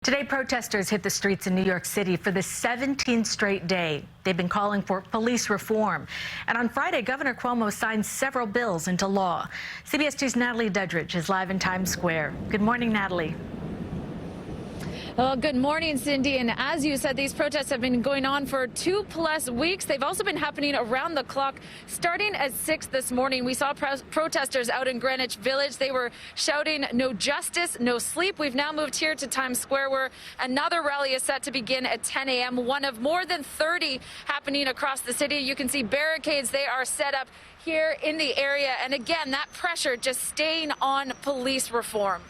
Today, protesters hit the streets in New York City for the 17th straight day. They've been calling for police reform. And on Friday, Governor Cuomo signed several bills into law. CBS 2's Natalie Duddridge is live in Times Square. Good morning, Natalie. Well, good morning, Cindy. And as you said, these protests have been going on for 2+ weeks. They've also been happening around the clock. Starting at 6 this morning, we saw protesters out in Greenwich Village. They were shouting, "No justice, no sleep." We've now moved here to Times Square, where another rally is set to begin at 10 a.m., one of more than 30 happening across the city. You can see barricades. They are set up here in the area. And again, that pressure just staying on police reform.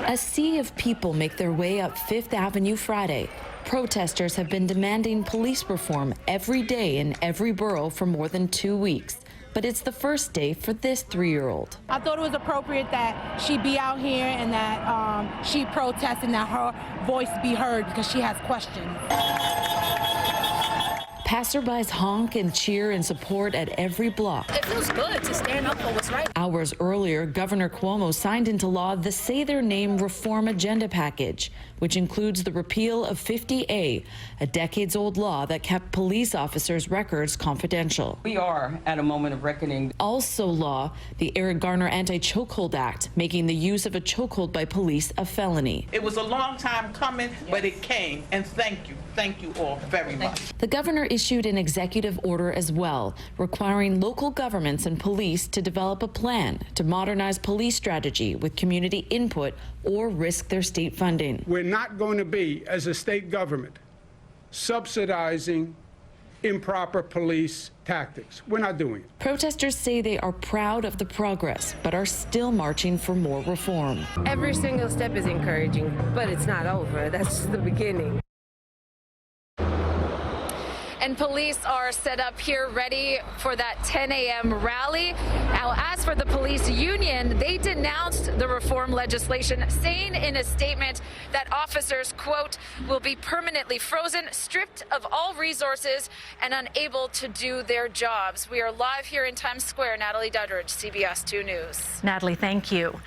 A sea of people make their way up Fifth Avenue Friday. Protesters have been demanding police reform every day in every borough for more than 2 weeks. But it's the first day for this 3-year-old. I thought it was appropriate that she be out here and that she protest and that her voice be heard because she has questions. Passerbys honk and cheer in support at every block. It feels good to stand up for what's right. Hours earlier, Governor Cuomo signed into law the Say Their Name Reform Agenda package, which includes the repeal of 50A, a decades-old law that kept police officers' records confidential. We are at a moment of reckoning. Also law, the Eric Garner Anti-Chokehold Act, making the use of a chokehold by police a felony. It was a long time coming, but it came, and thank you all very much. The governor issued an executive order as well, requiring local governments and police to develop a plan to modernize police strategy with community input or risk their state funding. We're not going to be, as a state government, subsidizing improper police tactics. We're not doing it. Protesters say they are proud of the progress, but are still marching for more reform. Every single step is encouraging, but it's not over. That's just the beginning. And police are set up here ready for that 10 a.m. rally. Now, as for the police union, they denounced the reform legislation, saying in a statement that officers, quote, will be permanently frozen, stripped of all resources, and unable to do their jobs. We are live here in Times Square. Natalie Duddridge, CBS 2 News. Natalie, thank you.